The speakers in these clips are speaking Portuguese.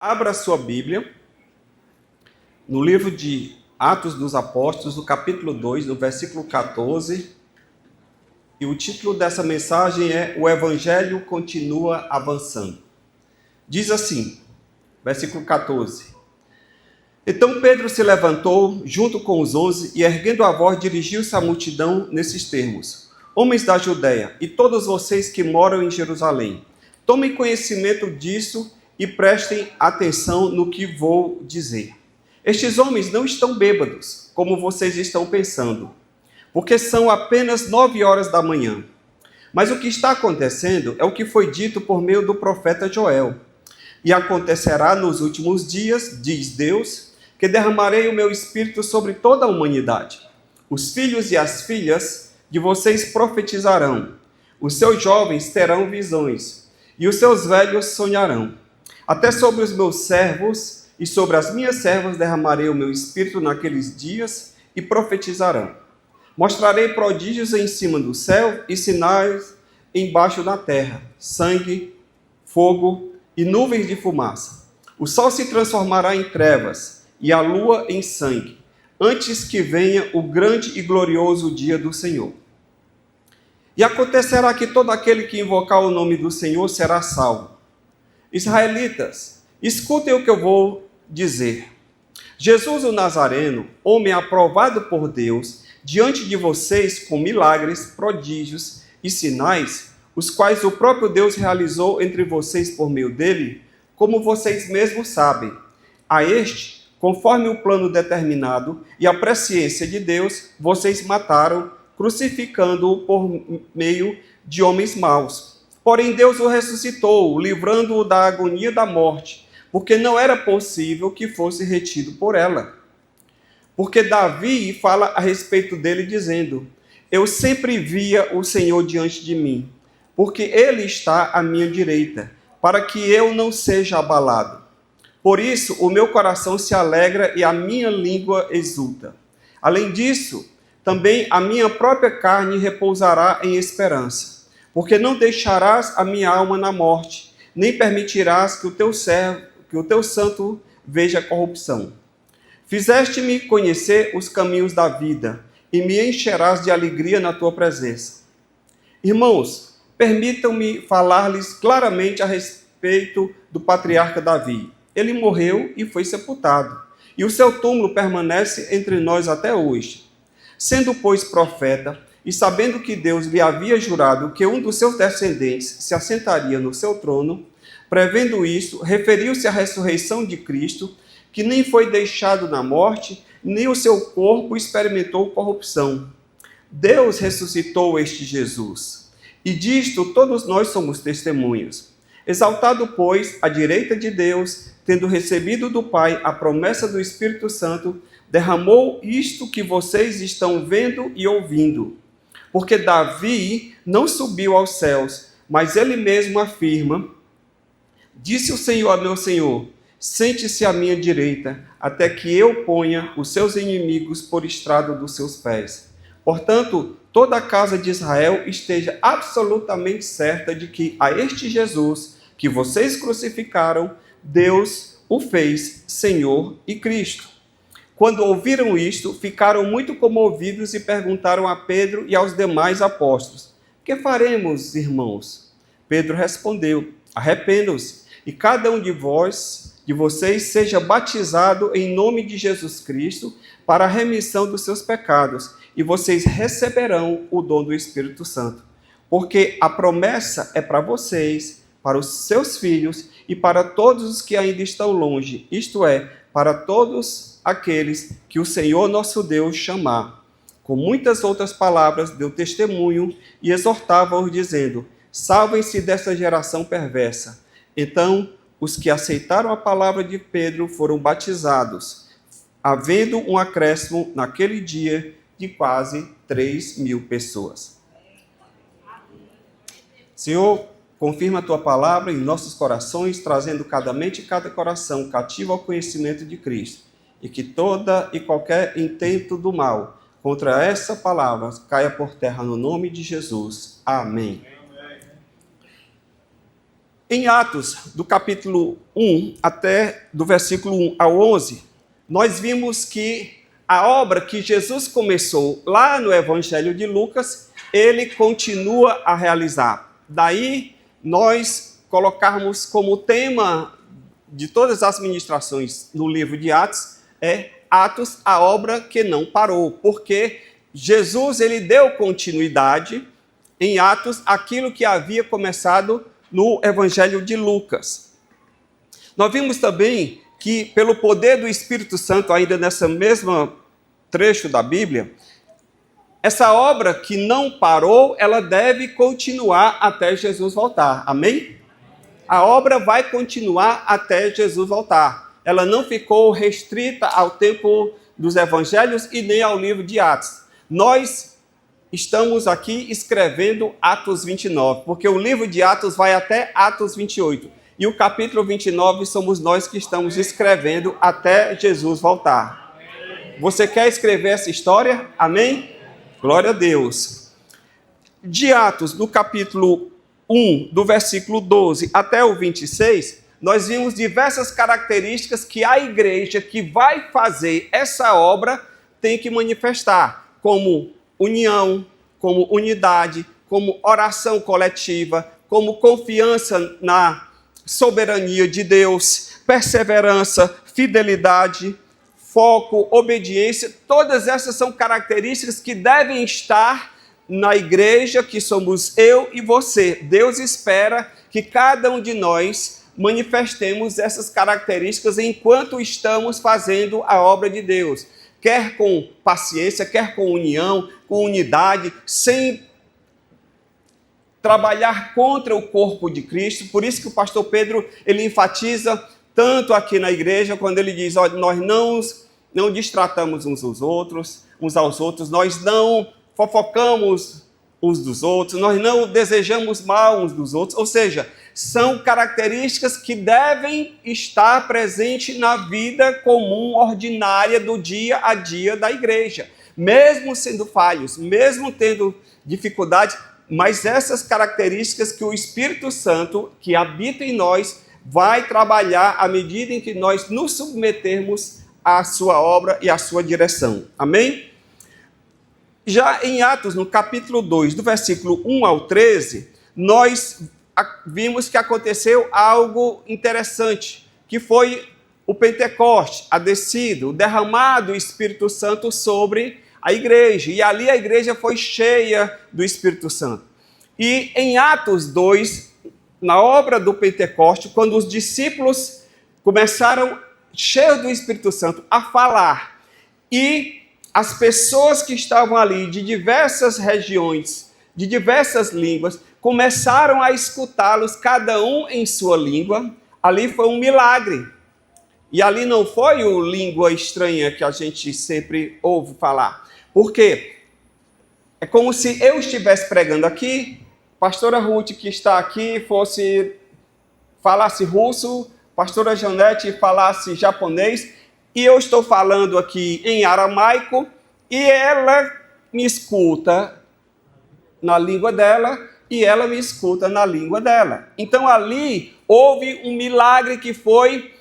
Abra sua Bíblia no livro de Atos dos Apóstolos, no capítulo 2, no versículo 14. E o título dessa mensagem é O Evangelho Continua Avançando. Diz assim, versículo 14. Então Pedro se levantou junto com os 11 e, erguendo a voz, dirigiu-se à multidão nesses termos: Homens da Judeia e todos vocês que moram em Jerusalém, tomem conhecimento disso e prestem atenção no que vou dizer. Estes homens não estão bêbados, como vocês estão pensando, porque são apenas 9 horas da manhã. Mas o que está acontecendo é o que foi dito por meio do profeta Joel. E acontecerá nos últimos dias, diz Deus, que derramarei o meu espírito sobre toda a humanidade. Os filhos e as filhas de vocês profetizarão, os seus jovens terão visões, e os seus velhos sonharão. Até sobre os meus servos e sobre as minhas servas derramarei o meu espírito naqueles dias e profetizarão. Mostrarei prodígios em cima do céu e sinais embaixo da terra, sangue, fogo e nuvens de fumaça. O sol se transformará em trevas e a lua em sangue, antes que venha o grande e glorioso dia do Senhor. E acontecerá que todo aquele que invocar o nome do Senhor será salvo. Israelitas, escutem o que eu vou dizer. Jesus o Nazareno, homem aprovado por Deus, diante de vocês com milagres, prodígios e sinais, os quais o próprio Deus realizou entre vocês por meio dele, como vocês mesmos sabem. A este, conforme o plano determinado e a presciência de Deus, vocês mataram, crucificando-o por meio de homens maus. Porém, Deus o ressuscitou, livrando-o da agonia da morte, porque não era possível que fosse retido por ela. Porque Davi fala a respeito dele, dizendo: Eu sempre via o Senhor diante de mim, porque ele está à minha direita, para que eu não seja abalado. Por isso, o meu coração se alegra e a minha língua exulta. Além disso, também a minha própria carne repousará em esperança. Porque não deixarás a minha alma na morte, nem permitirás que o teu santo veja corrupção. Fizeste-me conhecer os caminhos da vida, e me encherás de alegria na tua presença. Irmãos, permitam-me falar-lhes claramente a respeito do patriarca Davi. Ele morreu e foi sepultado, e o seu túmulo permanece entre nós até hoje. Sendo, pois, profeta, e sabendo que Deus lhe havia jurado que um dos seus descendentes se assentaria no seu trono, prevendo isso, referiu-se à ressurreição de Cristo, que nem foi deixado na morte, nem o seu corpo experimentou corrupção. Deus ressuscitou este Jesus, e disto todos nós somos testemunhas. Exaltado, pois, à direita de Deus, tendo recebido do Pai a promessa do Espírito Santo, derramou isto que vocês estão vendo e ouvindo. Porque Davi não subiu aos céus, mas ele mesmo afirma: Disse o Senhor a meu Senhor, sente-se à minha direita, até que eu ponha os seus inimigos por estrado dos seus pés. Portanto, toda a casa de Israel esteja absolutamente certa de que a este Jesus, que vocês crucificaram, Deus o fez Senhor e Cristo. Quando ouviram isto, ficaram muito comovidos e perguntaram a Pedro e aos demais apóstolos: Que faremos, irmãos? Pedro respondeu: Arrependam-se, e cada um de vocês, seja batizado em nome de Jesus Cristo para a remissão dos seus pecados, e vocês receberão o dom do Espírito Santo. Porque a promessa é para vocês, para os seus filhos e para todos os que ainda estão longe, isto é, para todos aqueles que o Senhor nosso Deus chamar. Com muitas outras palavras deu testemunho e exortava-os, dizendo: Salvem-se desta geração perversa. Então, os que aceitaram a palavra de Pedro foram batizados, havendo um acréscimo naquele dia de quase 3.000 pessoas. Senhor, confirma a tua palavra em nossos corações, trazendo cada mente e cada coração cativo ao conhecimento de Cristo, e que toda e qualquer intento do mal contra essa palavra caia por terra no nome de Jesus. Amém. Em Atos, do capítulo 1 até do versículo 1 ao 11, nós vimos que a obra que Jesus começou lá no Evangelho de Lucas, ele continua a realizar. Daí, nós colocarmos como tema de todas as ministrações no livro de Atos, é Atos, a obra que não parou, porque Jesus ele deu continuidade em Atos aquilo que havia começado no Evangelho de Lucas. Nós vimos também que, pelo poder do Espírito Santo, ainda nessa mesma trecho da Bíblia, essa obra que não parou, ela deve continuar até Jesus voltar. Amém? A obra vai continuar até Jesus voltar. Ela não ficou restrita ao tempo dos evangelhos e nem ao livro de Atos. Nós estamos aqui escrevendo Atos 29, porque o livro de Atos vai até Atos 28. E o capítulo 29 somos nós que estamos escrevendo até Jesus voltar. Você quer escrever essa história? Amém? Glória a Deus. De Atos, no capítulo 1, do versículo 12 até o 26, nós vimos diversas características que a igreja que vai fazer essa obra tem que manifestar, como união, como unidade, como oração coletiva, como confiança na soberania de Deus, perseverança, fidelidade, foco, obediência. Todas essas são características que devem estar na igreja, que somos eu e você. Deus espera que cada um de nós manifestemos essas características enquanto estamos fazendo a obra de Deus. Quer com paciência, quer com união, com unidade, sem trabalhar contra o corpo de Cristo. Por isso que o pastor Pedro, ele enfatiza tanto aqui na igreja, quando ele diz, olha, nós não distratamos uns aos outros, nós não fofocamos uns dos outros, nós não desejamos mal uns dos outros, ou seja, são características que devem estar presentes na vida comum, ordinária, do dia a dia da igreja. Mesmo sendo falhos, mesmo tendo dificuldades, mas essas características que o Espírito Santo, que habita em nós, vai trabalhar à medida em que nós nos submetermos à sua obra e à sua direção. Amém? Já em Atos, no capítulo 2, do versículo 1 ao 13, nós vimos que aconteceu algo interessante, que foi o Pentecoste, a descida, o derramado do Espírito Santo sobre a igreja. E ali a igreja foi cheia do Espírito Santo. E em Atos 2, na obra do Pentecoste, quando os discípulos começaram, cheios do Espírito Santo, a falar, e as pessoas que estavam ali, de diversas regiões, de diversas línguas, começaram a escutá-los, cada um em sua língua. Ali foi um milagre. E ali não foi o língua estranha que a gente sempre ouve falar. Por quê? É como se eu estivesse pregando aqui, pastora Ruth, que está aqui, falasse russo, pastora Janete falasse japonês, e eu estou falando aqui em aramaico, e ela me escuta na língua dela, e ela me escuta na língua dela. Então ali houve um milagre que foi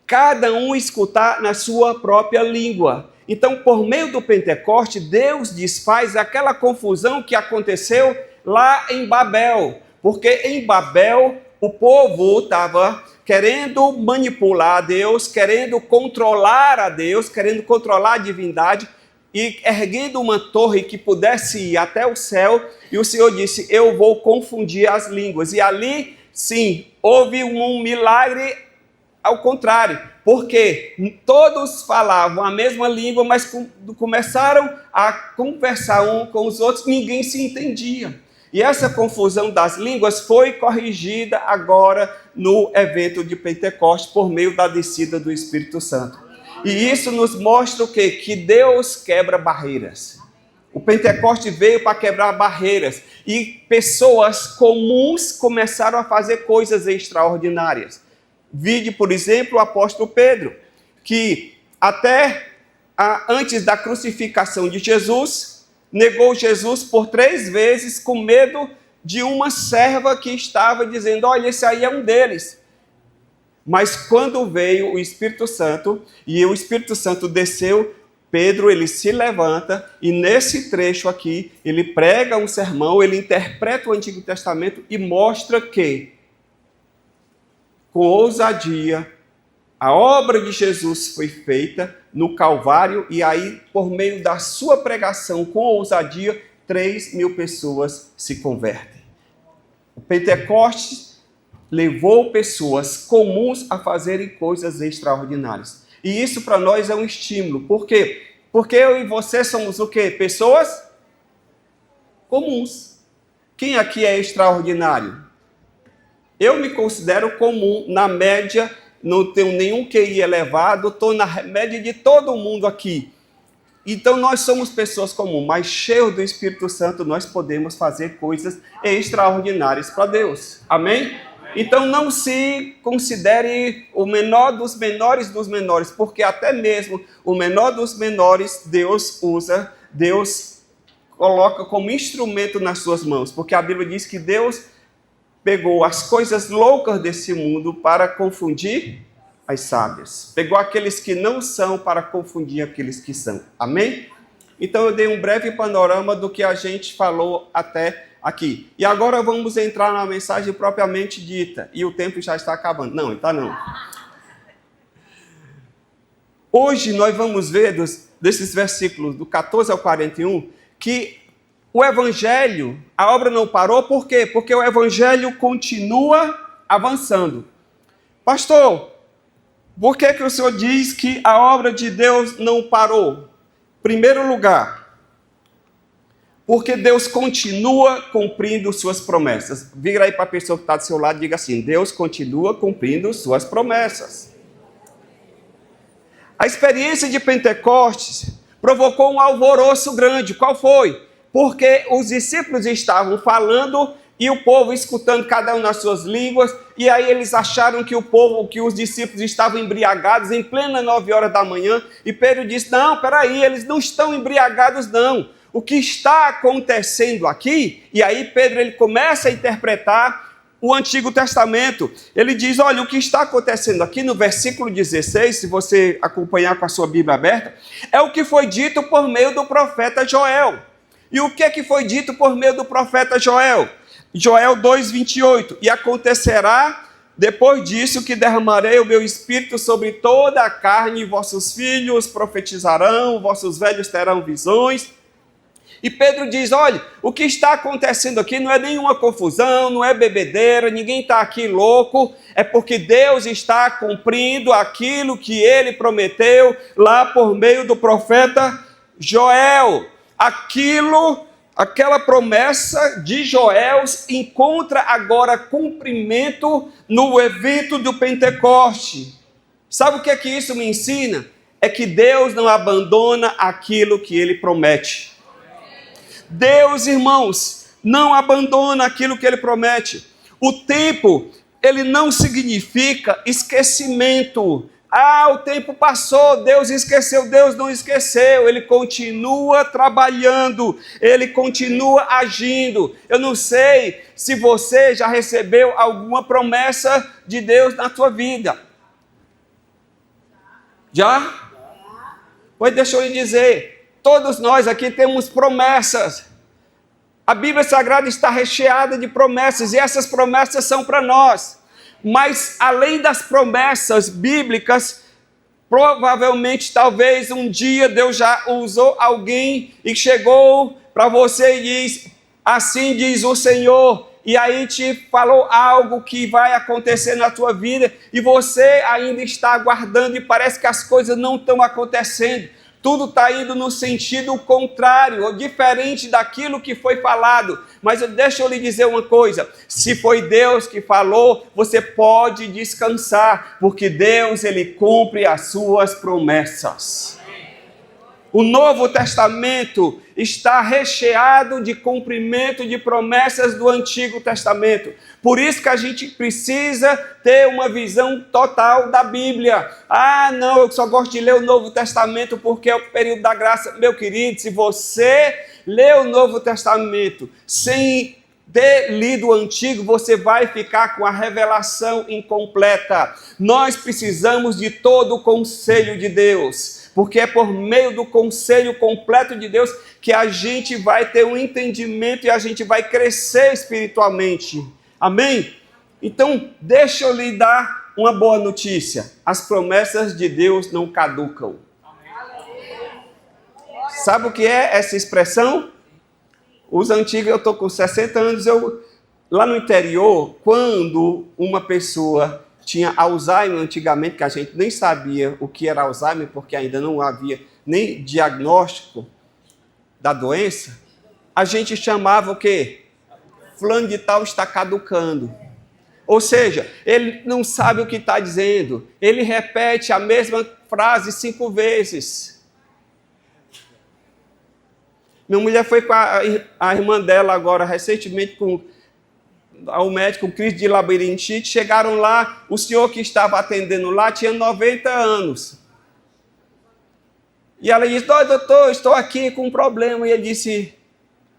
cada um escutar na sua própria língua. Então, por meio do Pentecoste, Deus desfaz aquela confusão que aconteceu lá em Babel. Porque em Babel, o povo estava querendo manipular a Deus, querendo controlar a Deus, querendo controlar a divindade, e erguendo uma torre que pudesse ir até o céu, e o Senhor disse, eu vou confundir as línguas. E ali, sim, houve um milagre ao contrário, porque todos falavam a mesma língua, mas começaram a conversar um com os outros, ninguém se entendia. E essa confusão das línguas foi corrigida agora no evento de Pentecostes, por meio da descida do Espírito Santo. E isso nos mostra o quê? Que Deus quebra barreiras. O Pentecoste veio para quebrar barreiras. E pessoas comuns começaram a fazer coisas extraordinárias. Vide, por exemplo, o apóstolo Pedro, que até antes da crucificação de Jesus, negou Jesus por 3 vezes com medo de uma serva que estava dizendo, olha, esse aí é um deles. Mas quando veio o Espírito Santo, e o Espírito Santo desceu, Pedro, ele se levanta, e nesse trecho aqui, ele prega um sermão, ele interpreta o Antigo Testamento e mostra que, com ousadia, a obra de Jesus foi feita no Calvário, e aí, por meio da sua pregação, com ousadia, 3.000 pessoas se convertem. O Pentecostes levou pessoas comuns a fazerem coisas extraordinárias. E isso para nós é um estímulo. Por quê? Porque eu e você somos o quê? Pessoas comuns. Quem aqui é extraordinário? Eu me considero comum, na média, não tenho nenhum QI elevado, estou na média de todo mundo aqui. Então nós somos pessoas comuns, mas cheios do Espírito Santo, nós podemos fazer coisas extraordinárias para Deus. Amém? Então não se considere o menor dos menores, porque até mesmo o menor dos menores Deus usa, Deus coloca como instrumento nas suas mãos, porque a Bíblia diz que Deus pegou as coisas loucas desse mundo para confundir as sábias. Pegou aqueles que não são para confundir aqueles que são. Amém? Então eu dei um breve panorama do que a gente falou até aqui. E agora vamos entrar na mensagem propriamente dita. E o tempo já está acabando. Não, está não. Hoje nós vamos ver desses versículos do 14 ao 41 que o Evangelho, a obra não parou. Por quê? Porque o Evangelho continua avançando. Pastor, por que o senhor diz que a obra de Deus não parou? Primeiro lugar, porque Deus continua cumprindo suas promessas. Vira aí para a pessoa que está do seu lado e diga assim, Deus continua cumprindo suas promessas. A experiência de Pentecostes provocou um alvoroço grande. Qual foi? Porque os discípulos estavam falando e o povo escutando cada um nas suas línguas, e aí eles acharam que os discípulos estavam embriagados em plena 9 horas da manhã, e Pedro disse, não, peraí, eles não estão embriagados não. O que está acontecendo aqui, e aí Pedro ele começa a interpretar o Antigo Testamento. Ele diz, olha, o que está acontecendo aqui no versículo 16, se você acompanhar com a sua Bíblia aberta, é o que foi dito por meio do profeta Joel. E o que foi dito por meio do profeta Joel? Joel 2:28, e acontecerá depois disso que derramarei o meu espírito sobre toda a carne, e vossos filhos profetizarão, vossos velhos terão visões. E Pedro diz, olha, o que está acontecendo aqui não é nenhuma confusão, não é bebedeira, ninguém está aqui louco, é porque Deus está cumprindo aquilo que ele prometeu lá por meio do profeta Joel. Aquela promessa de Joel encontra agora cumprimento no evento do Pentecoste. Sabe o que é que isso me ensina? É que Deus não abandona aquilo que ele promete. Deus, irmãos, não abandona aquilo que ele promete. O tempo, ele não significa esquecimento. O tempo passou, Deus esqueceu, Deus não esqueceu, ele continua trabalhando, ele continua agindo. Eu não sei se você já recebeu alguma promessa de Deus na sua vida. Já? Pois deixa eu lhe dizer, todos nós aqui temos promessas. A Bíblia Sagrada está recheada de promessas, e essas promessas são para nós. Mas, além das promessas bíblicas, provavelmente, talvez, um dia Deus já usou alguém e chegou para você e diz, assim diz o Senhor, e aí te falou algo que vai acontecer na tua vida, e você ainda está aguardando e parece que as coisas não estão acontecendo. Tudo está indo no sentido contrário, ou diferente daquilo que foi falado. Mas deixa eu lhe dizer uma coisa, se foi Deus que falou, você pode descansar, porque Deus, ele cumpre as suas promessas. O Novo Testamento está recheado de cumprimento de promessas do Antigo Testamento. Por isso que a gente precisa ter uma visão total da Bíblia. Não, eu só gosto de ler o Novo Testamento porque é o período da graça. Meu querido, se você lê o Novo Testamento sem ter lido o antigo, você vai ficar com a revelação incompleta. Nós precisamos de todo o conselho de Deus, porque é por meio do conselho completo de Deus que a gente vai ter um entendimento e a gente vai crescer espiritualmente. Amém? Então, deixa eu lhe dar uma boa notícia. As promessas de Deus não caducam. Sabe o que é essa expressão? Os antigos, eu estou com 60 anos, lá no interior, quando uma pessoa tinha Alzheimer antigamente, que a gente nem sabia o que era Alzheimer, porque ainda não havia nem diagnóstico da doença, a gente chamava o quê? Fulano de tal está caducando. Ou seja, ele não sabe o que está dizendo, ele repete a mesma frase 5 vezes. Minha mulher foi com a irmã dela agora, recentemente, ao médico com crise de labirintite. Chegaram lá, o senhor que estava atendendo lá tinha 90 anos. E ela disse, doutor, estou aqui com um problema. E ele disse,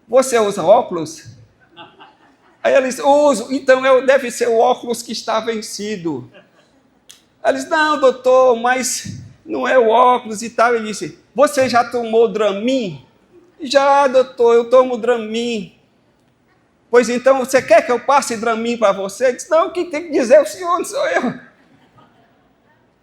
você usa óculos? Aí ela disse, uso. Então deve ser o óculos que está vencido. Ela disse, não, doutor, mas não é o óculos e tal. Ele disse, você já tomou Dramin? Já, doutor, eu tomo Dramin. Pois então, você quer que eu passe Dramin para você? Ele disse, não, quem tem que dizer é o senhor, não sou eu.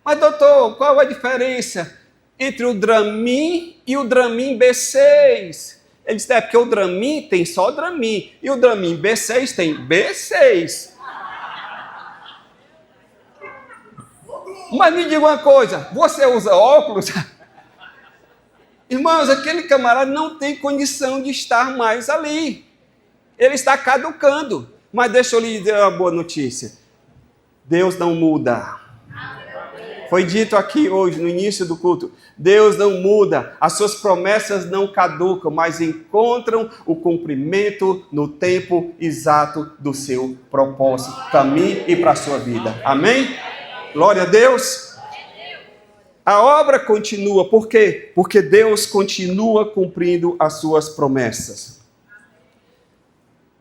Mas, doutor, qual a diferença entre o Dramin e o Dramin B6? Ele disse, porque o Dramin tem só Dramin, e o Dramin B6 tem B6. Mas me diga uma coisa, você usa óculos? Irmãos, aquele camarada não tem condição de estar mais ali. Ele está caducando. Mas deixa eu lhe dizer uma boa notícia. Deus não muda. Foi dito aqui hoje, no início do culto. Deus não muda. As suas promessas não caducam, mas encontram o cumprimento no tempo exato do seu propósito. Para mim e para a sua vida. Amém? Glória a Deus. A obra continua, por quê? Porque Deus continua cumprindo as suas promessas.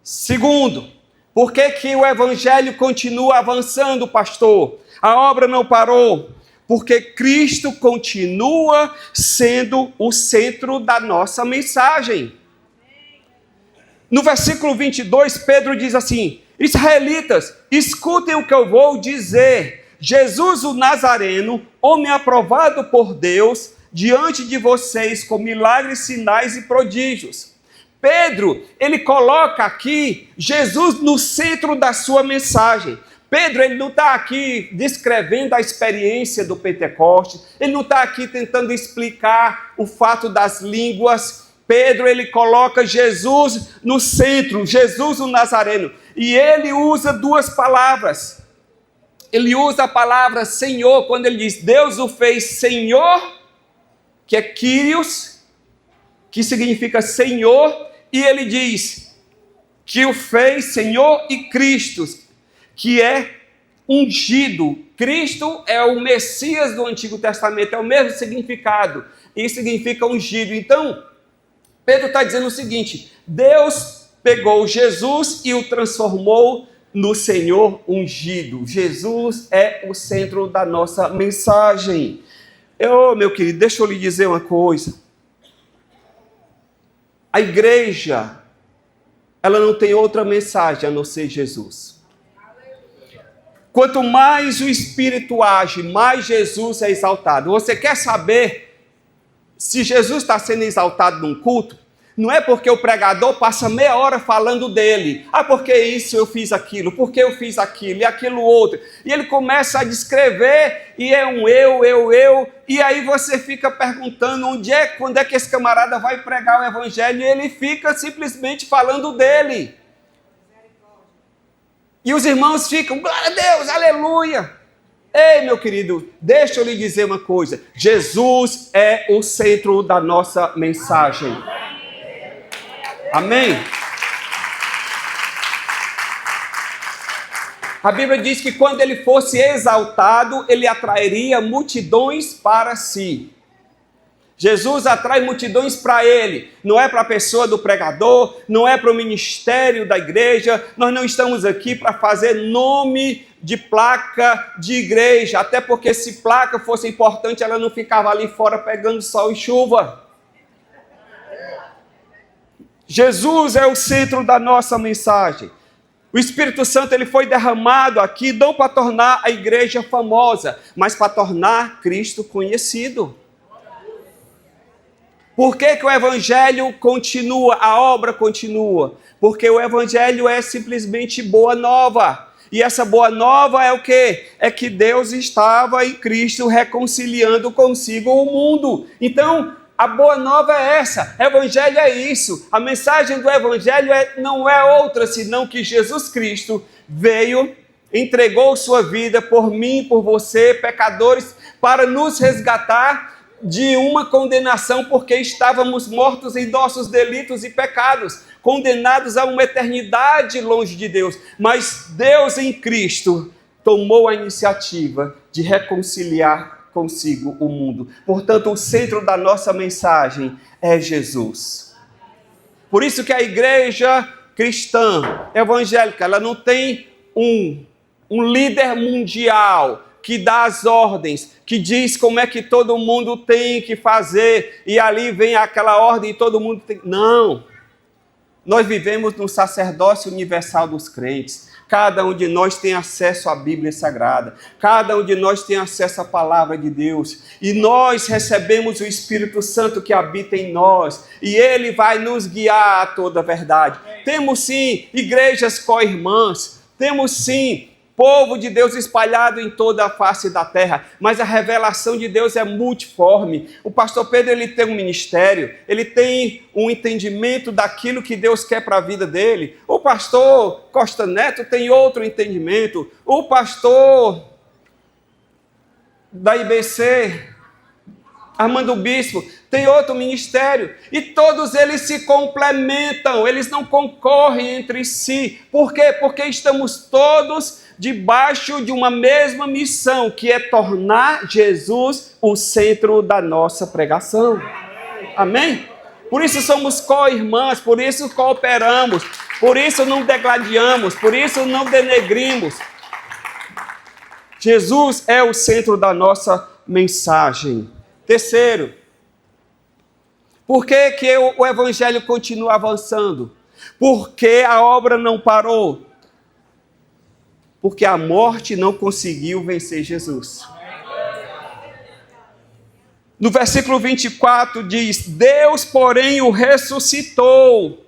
Segundo, por que o evangelho continua avançando, pastor? A obra não parou, porque Cristo continua sendo o centro da nossa mensagem. No versículo 22, Pedro diz assim, israelitas, escutem o que eu vou dizer. Jesus o Nazareno, homem aprovado por Deus, diante de vocês com milagres, sinais e prodígios. Pedro, ele coloca aqui Jesus no centro da sua mensagem. Pedro, ele não está aqui descrevendo a experiência do Pentecostes, ele não está aqui tentando explicar o fato das línguas. Pedro, ele coloca Jesus no centro, Jesus o Nazareno, e ele usa 2 palavras. Ele usa a palavra Senhor, quando ele diz, Deus o fez Senhor, que é Kyrios, que significa Senhor, e ele diz que o fez Senhor e Cristo, que é ungido. Cristo é o Messias do Antigo Testamento, é o mesmo significado, e significa ungido. Então, Pedro está dizendo o seguinte, Deus pegou Jesus e o transformou no Senhor ungido. Jesus é o centro da nossa mensagem. Meu querido, deixa eu lhe dizer uma coisa. A igreja, ela não tem outra mensagem a não ser Jesus. Quanto mais o Espírito age, mais Jesus é exaltado. Você quer saber se Jesus está sendo exaltado num culto? Não é porque o pregador passa meia hora falando dele. Porque isso eu fiz aquilo, porque eu fiz aquilo e aquilo outro. E ele começa a descrever e é um eu. E aí você fica perguntando quando é que esse camarada vai pregar o evangelho, e ele fica simplesmente falando dele. E os irmãos ficam, glória a Deus, aleluia. Ei, meu querido, deixa eu lhe dizer uma coisa. Jesus é o centro da nossa mensagem. Amém? A Bíblia diz que quando ele fosse exaltado, ele atrairia multidões para si. Jesus atrai multidões para Ele, não é para a pessoa do pregador, não é para o ministério da igreja. Nós não estamos aqui para fazer nome de placa de igreja, até porque se placa fosse importante, ela não ficava ali fora pegando sol e chuva. Jesus é o centro da nossa mensagem. O Espírito Santo ele foi derramado aqui não para tornar a igreja famosa, mas para tornar Cristo conhecido. Por que o Evangelho continua, a obra continua? Porque o Evangelho é simplesmente boa nova. E essa boa nova é o quê? É que Deus estava em Cristo reconciliando consigo o mundo. Então, a boa nova é essa. Evangelho é isso. A mensagem do Evangelho não é outra senão que Jesus Cristo veio, entregou sua vida por mim, por você, pecadores, para nos resgatar de uma condenação, porque estávamos mortos em nossos delitos e pecados, condenados a uma eternidade longe de Deus. Mas Deus em Cristo tomou a iniciativa de reconciliar consigo o mundo. Portanto, o centro da nossa mensagem é Jesus. Por isso que a igreja cristã evangélica, ela não tem um líder mundial que dá as ordens, que diz como é que todo mundo tem que fazer, e ali vem aquela ordem e todo mundo tem... Não! Nós vivemos no sacerdócio universal dos crentes. Cada um de nós tem acesso à Bíblia Sagrada. Cada um de nós tem acesso à Palavra de Deus. E nós recebemos o Espírito Santo que habita em nós. E Ele vai nos guiar a toda a verdade. Temos sim igrejas co-irmãs. Temos sim povo de Deus espalhado em toda a face da terra, mas a revelação de Deus é multiforme. O pastor Pedro ele tem um ministério, ele tem um entendimento daquilo que Deus quer para a vida dele. O pastor Costa Neto tem outro entendimento. O pastor da IBC, Armando Bispo, tem outro ministério. E todos eles se complementam, eles não concorrem entre si. Por quê? Porque estamos todos debaixo de uma mesma missão, que é tornar Jesus o centro da nossa pregação. Amém? Por isso somos co-irmãs, por isso cooperamos, por isso não degladiamos, por isso não denegrimos. Jesus é o centro da nossa mensagem. Terceiro, por que o Evangelho continua avançando? Porque a obra não parou. Porque a morte não conseguiu vencer Jesus. No versículo 24 diz: Deus, porém, o ressuscitou.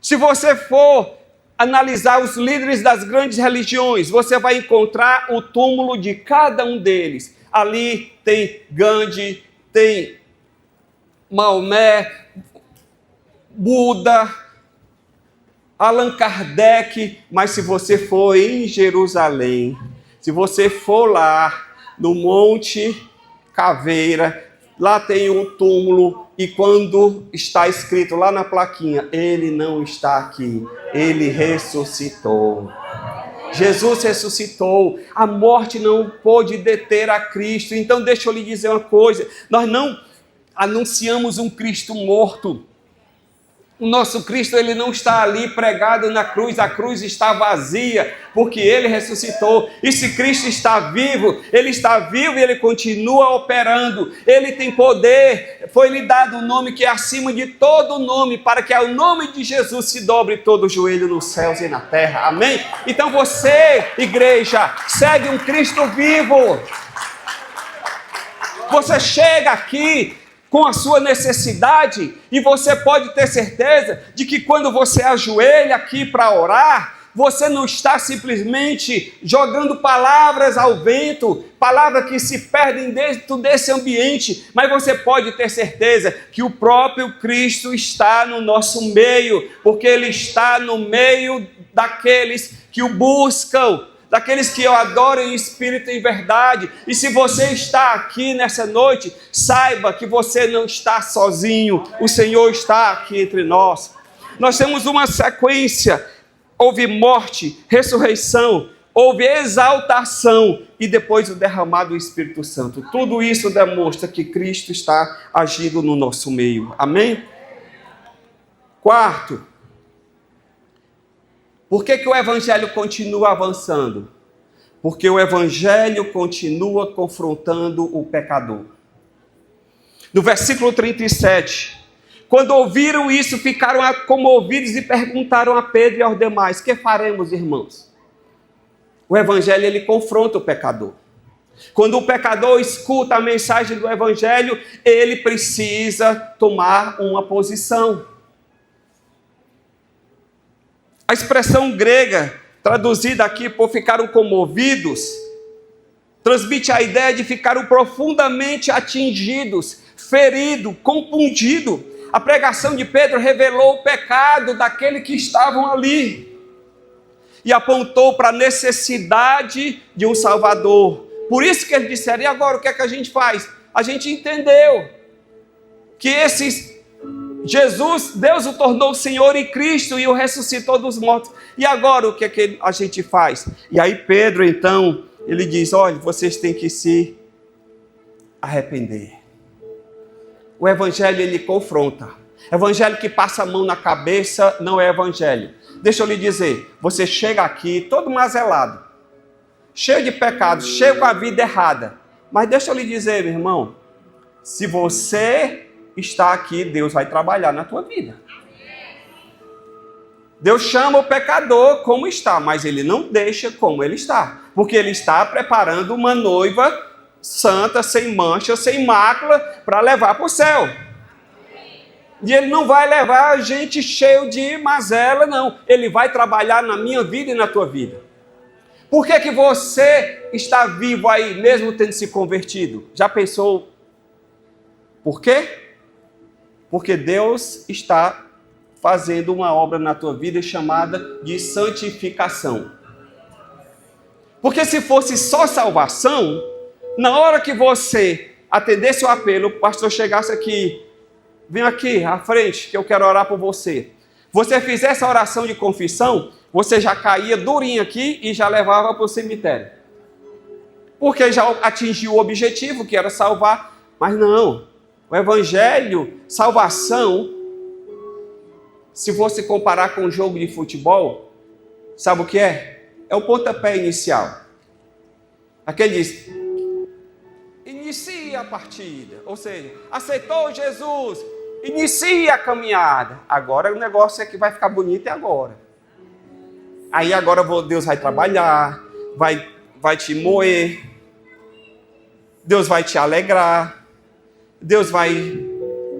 Se você for analisar os líderes das grandes religiões, você vai encontrar o túmulo de cada um deles. Ali tem Gandhi, tem Maomé, Buda, Allan Kardec, mas se você for em Jerusalém, se você for lá no Monte Caveira, lá tem um túmulo e quando está escrito lá na plaquinha, ele não está aqui, ele ressuscitou. Jesus ressuscitou, a morte não pôde deter a Cristo. Então deixa eu lhe dizer uma coisa, nós não anunciamos um Cristo morto. O nosso Cristo, ele não está ali pregado na cruz, a cruz está vazia, porque ele ressuscitou. E se Cristo está vivo e ele continua operando. Ele tem poder, foi-lhe dado um nome que é acima de todo nome, para que ao nome de Jesus se dobre todo o joelho nos céus e na terra. Amém? Então você, igreja, segue um Cristo vivo. Você chega aqui com a sua necessidade, e você pode ter certeza de que quando você ajoelha aqui para orar, você não está simplesmente jogando palavras ao vento, palavras que se perdem dentro desse ambiente, mas você pode ter certeza que o próprio Cristo está no nosso meio, porque Ele está no meio daqueles que o buscam, daqueles que o adoram em espírito e em verdade. E se você está aqui nessa noite, saiba que você não está sozinho, o Senhor está aqui entre nós. Nós temos uma sequência, houve morte, ressurreição houve exaltação e depois o derramar do Espírito Santo. Tudo isso demonstra que Cristo está agindo no nosso meio. Amém? Quarto, por que o Evangelho continua avançando? Porque o Evangelho continua confrontando o pecador. No versículo 37, quando ouviram isso, ficaram comovidos e perguntaram a Pedro e aos demais: que faremos, irmãos? O Evangelho, ele confronta o pecador. Quando o pecador escuta a mensagem do Evangelho, ele precisa tomar uma posição. A expressão grega, traduzida aqui por ficaram comovidos, transmite a ideia de ficaram profundamente atingidos, feridos, compungidos. A pregação de Pedro revelou o pecado daqueles que estavam ali e apontou para a necessidade de um Salvador. Por isso que eles disseram: e agora o que é que a gente faz? A gente entendeu que Jesus, Deus o tornou Senhor e Cristo e o ressuscitou dos mortos. E agora o que é que a gente faz? E aí Pedro, então, ele diz: olha, vocês têm que se arrepender. O Evangelho, ele confronta. Evangelho que passa a mão na cabeça não é Evangelho. Deixa eu lhe dizer, você chega aqui todo mazelado, cheio de pecados, cheio com a vida errada. Mas deixa eu lhe dizer, meu irmão, se você está aqui, Deus vai trabalhar na tua vida. Deus chama o pecador como está, mas Ele não deixa como ele está. Porque Ele está preparando uma noiva santa, sem mancha, sem mácula, para levar para o céu. E Ele não vai levar a gente cheio de mazela, não. Ele vai trabalhar na minha vida e na tua vida. Por que você está vivo aí, mesmo tendo se convertido? Já pensou por quê? Porque Deus está fazendo uma obra na tua vida chamada de santificação. Porque se fosse só salvação, na hora que você atendesse o apelo, o pastor chegasse aqui: vem aqui à frente que eu quero orar por você. Você fizesse a oração de confissão, você já caía durinho aqui e já levava para o cemitério. Porque já atingiu o objetivo, que era salvar. Mas não, o Evangelho, salvação, se você comparar com um jogo de futebol, sabe o que é? É o pontapé inicial. Aquele diz: inicia a partida. Ou seja, aceitou Jesus, inicia a caminhada. Agora o negócio é que vai ficar bonito agora. Aí agora Deus vai trabalhar, vai te moer, Deus vai te alegrar, Deus vai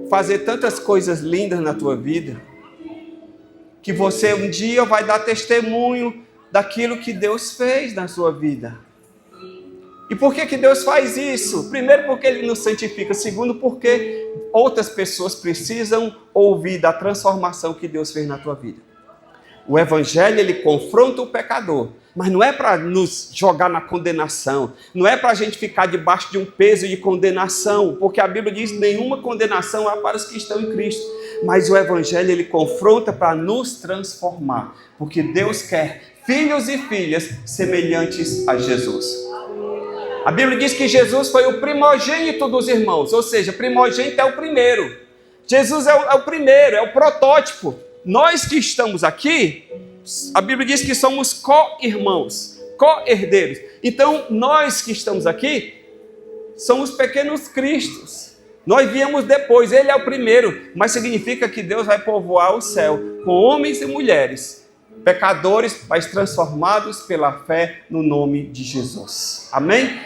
fazer tantas coisas lindas na tua vida, que você um dia vai dar testemunho daquilo que Deus fez na sua vida. E por que Deus faz isso? Primeiro, porque Ele nos santifica. Segundo, porque outras pessoas precisam ouvir da transformação que Deus fez na tua vida. O Evangelho, ele confronta o pecador, mas não é para nos jogar na condenação, não é para a gente ficar debaixo de um peso de condenação, porque a Bíblia diz: nenhuma condenação há para os que estão em Cristo. Mas o Evangelho, ele confronta para nos transformar, porque Deus quer filhos e filhas semelhantes a Jesus. A Bíblia diz que Jesus foi o primogênito dos irmãos, ou seja, primogênito é o primeiro. Jesus é o primeiro, é o protótipo. Nós que estamos aqui, a Bíblia diz que somos co-irmãos, co-herdeiros. Então, nós que estamos aqui, somos pequenos cristos. Nós viemos depois, Ele é o primeiro, mas significa que Deus vai povoar o céu com homens e mulheres, pecadores, mas transformados pela fé no nome de Jesus. Amém?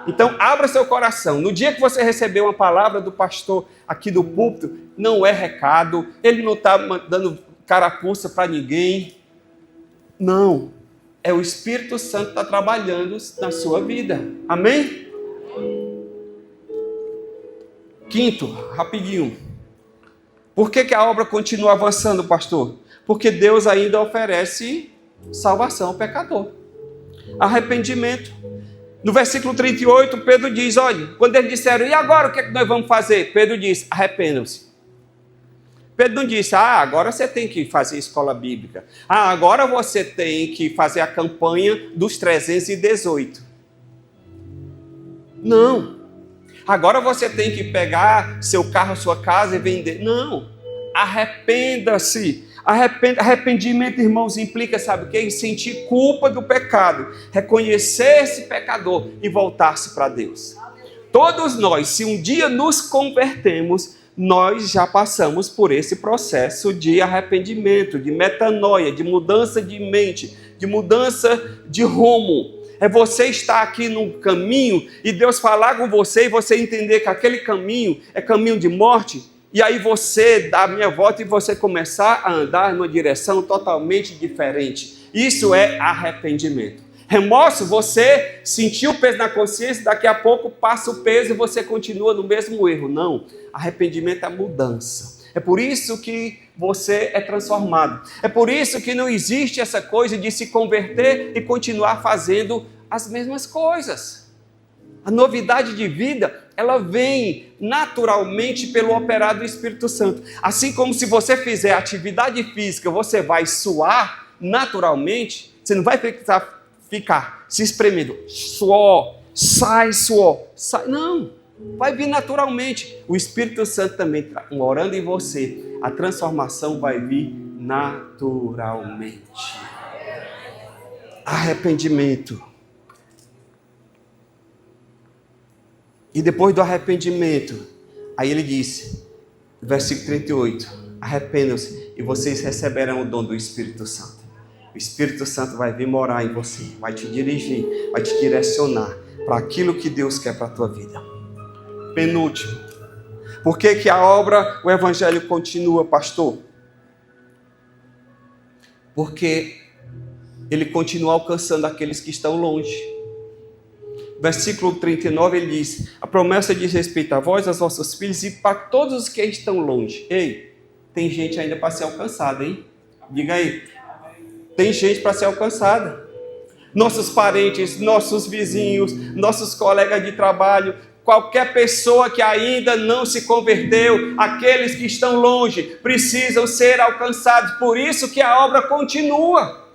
Então, abra seu coração. No dia que você receber uma palavra do pastor aqui do púlpito, não é recado, ele não está dando carapuça para ninguém. Não. É o Espírito Santo que está trabalhando na sua vida. Amém? Quinto, rapidinho. Por que a obra continua avançando, pastor? Porque Deus ainda oferece salvação ao pecador. Arrependimento. No versículo 38, Pedro diz: olha, quando eles disseram: e agora o que é que nós vamos fazer? Pedro diz: arrependam-se. Pedro não disse, agora você tem que fazer escola bíblica. Agora você tem que fazer a campanha dos 318. Não. Agora você tem que pegar seu carro, sua casa e vender. Não. Arrependa-se. Arrependimento, irmãos, implica, sabe o quê? Em sentir culpa do pecado, reconhecer-se pecador e voltar-se para Deus. Todos nós, se um dia nos convertemos, nós já passamos por esse processo de arrependimento, de metanoia, de mudança de mente, de mudança de rumo. É você estar aqui num caminho e Deus falar com você e você entender que aquele caminho é caminho de morte. E aí você dá a minha volta e você começar a andar numa direção totalmente diferente. Isso é arrependimento. Remorso, você sentiu o peso na consciência, daqui a pouco passa o peso e você continua no mesmo erro. Não, arrependimento é mudança. É por isso que você é transformado. É por isso que não existe essa coisa de se converter e continuar fazendo as mesmas coisas. A novidade de vida, ela vem naturalmente pelo operar do Espírito Santo. Assim como se você fizer atividade física, você vai suar naturalmente, você não vai ficar se espremendo, suor, sai, não, vai vir naturalmente. O Espírito Santo também está morando em você, a transformação vai vir naturalmente. Arrependimento. E depois do arrependimento, aí ele disse, versículo 38, arrependam-se e vocês receberão o dom do Espírito Santo. O Espírito Santo vai vir morar em você, vai te dirigir, vai te direcionar para aquilo que Deus quer para a tua vida. Penúltimo, por que a obra, o Evangelho continua, pastor? Porque ele continua alcançando aqueles que estão longe. Versículo 39, ele diz, a promessa diz respeito a vós, aos vossos filhos e para todos os que estão longe. Ei, tem gente ainda para ser alcançada, hein? Diga aí. Tem gente para ser alcançada. Nossos parentes, nossos vizinhos, nossos colegas de trabalho, qualquer pessoa que ainda não se converteu, aqueles que estão longe, precisam ser alcançados. Por isso que a obra continua.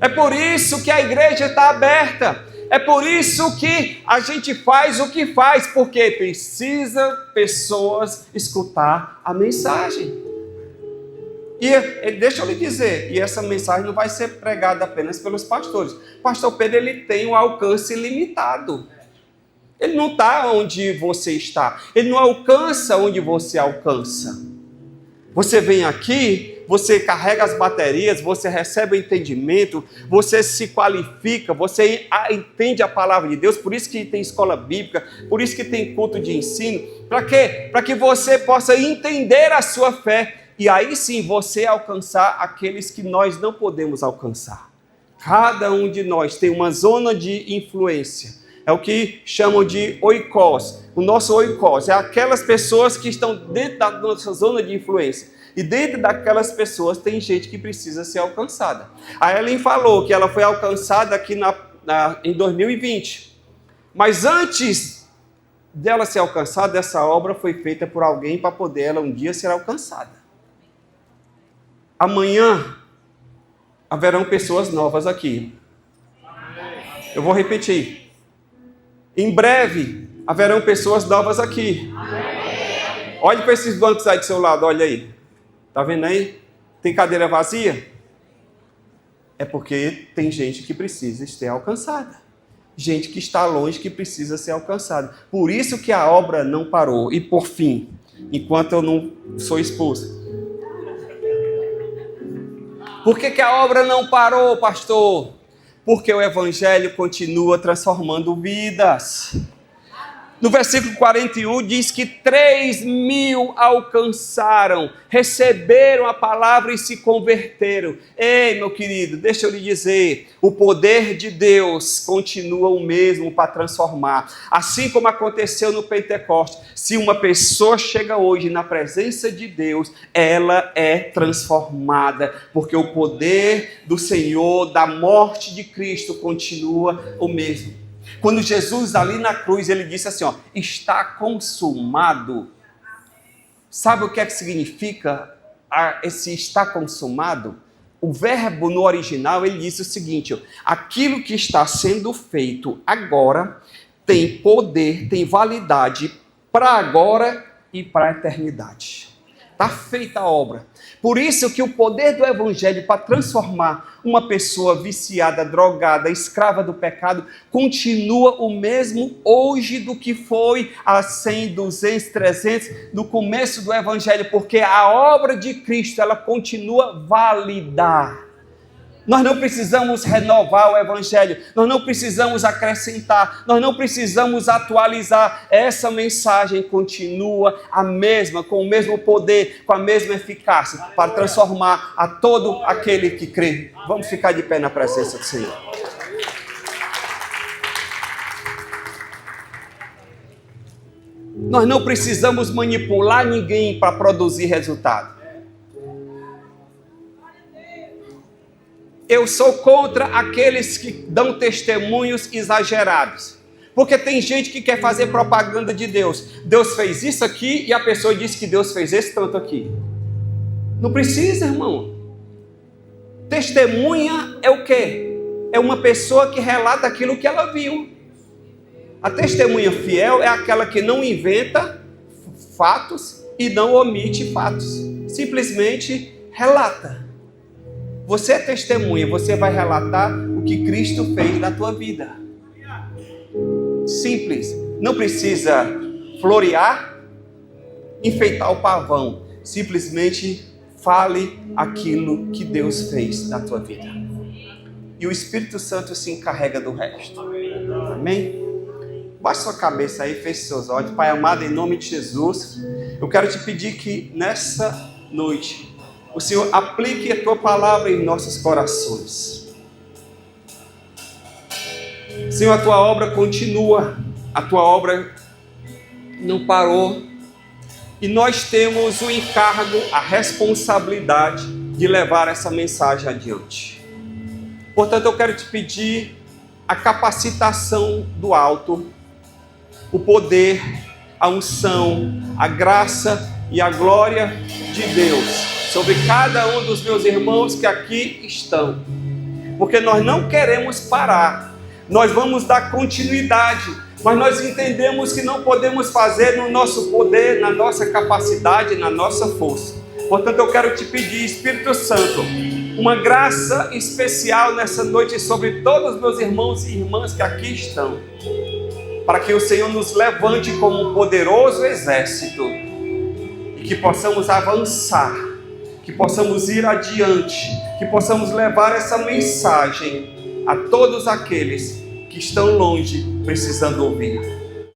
É por isso que a igreja está aberta. É por isso que a gente faz o que faz, porque precisa pessoas escutar a mensagem. E deixa eu lhe dizer, e essa mensagem não vai ser pregada apenas pelos pastores. O pastor Pedro, ele tem um alcance limitado. Ele não está onde você está. Ele não alcança onde você alcança. Você vem aqui, você carrega as baterias, você recebe o entendimento, você se qualifica, você entende a palavra de Deus, por isso que tem escola bíblica, por isso que tem culto de ensino. Para quê? Para que você possa entender a sua fé e aí sim você alcançar aqueles que nós não podemos alcançar. Cada um de nós tem uma zona de influência. É o que chamam de oikos. O nosso oikos é aquelas pessoas que estão dentro da nossa zona de influência. E dentro daquelas pessoas tem gente que precisa ser alcançada. A Ellen falou que ela foi alcançada aqui em 2020. Mas antes dela ser alcançada, essa obra foi feita por alguém para poder ela um dia ser alcançada. Amanhã haverão pessoas novas aqui. Eu vou repetir. Em breve haverão pessoas novas aqui. Olhe para esses bancos aí do seu lado, olha aí. Está vendo aí? Tem cadeira vazia? É porque tem gente que precisa ser alcançada. Gente que está longe que precisa ser alcançada. Por isso que a obra não parou. E por fim, enquanto eu não sou expulso. Por que a obra não parou, pastor? Porque o Evangelho continua transformando vidas. No versículo 41 diz que 3.000 alcançaram, receberam a palavra e se converteram. Ei, meu querido, deixa eu lhe dizer, o poder de Deus continua o mesmo para transformar. Assim como aconteceu no Pentecostes, se uma pessoa chega hoje na presença de Deus, ela é transformada, porque o poder do Senhor, da morte de Cristo, continua o mesmo. Quando Jesus ali na cruz, ele disse assim, está consumado. Sabe o que é que significa esse está consumado? O verbo no original, ele diz o seguinte: aquilo que está sendo feito agora tem poder, tem validade para agora e para a eternidade. Está feita a obra. Por isso que o poder do Evangelho para transformar uma pessoa viciada, drogada, escrava do pecado, continua o mesmo hoje do que foi há 100, 200, 300, no começo do Evangelho, porque a obra de Cristo, ela continua válida. Nós não precisamos renovar o Evangelho, nós não precisamos acrescentar, nós não precisamos atualizar. Essa mensagem continua a mesma, com o mesmo poder, com a mesma eficácia, para transformar a todo aquele que crê. Vamos ficar de pé na presença do Senhor. Nós não precisamos manipular ninguém para produzir resultado. Eu sou contra aqueles que dão testemunhos exagerados. Porque tem gente que quer fazer propaganda de Deus. Deus fez isso aqui e a pessoa diz que Deus fez esse tanto aqui. Não precisa, irmão. Testemunha é o quê? É uma pessoa que relata aquilo que ela viu. A testemunha fiel é aquela que não inventa fatos e não omite fatos. Simplesmente relata. Você é testemunha, você vai relatar o que Cristo fez na tua vida. Simples. Não precisa florear, enfeitar o pavão. Simplesmente fale aquilo que Deus fez na tua vida. E o Espírito Santo se encarrega do resto. Amém? Baixe sua cabeça aí, feche seus olhos. Pai amado, em nome de Jesus, eu quero te pedir que nessa noite o Senhor aplique a tua palavra em nossos corações. Senhor, a tua obra continua, a tua obra não parou. E nós temos o encargo, a responsabilidade de levar essa mensagem adiante. Portanto, eu quero te pedir a capacitação do alto, o poder, a unção, a graça e a glória de Deus sobre cada um dos meus irmãos que aqui estão. Porque nós não queremos parar, nós vamos dar continuidade, mas nós entendemos que não podemos fazer no nosso poder, na nossa capacidade, na nossa força. Portanto, eu quero te pedir, Espírito Santo, uma graça especial nessa noite sobre todos os meus irmãos e irmãs que aqui estão, para que o Senhor nos levante como um poderoso exército e que possamos avançar, que possamos ir adiante, que possamos levar essa mensagem a todos aqueles que estão longe, precisando ouvir.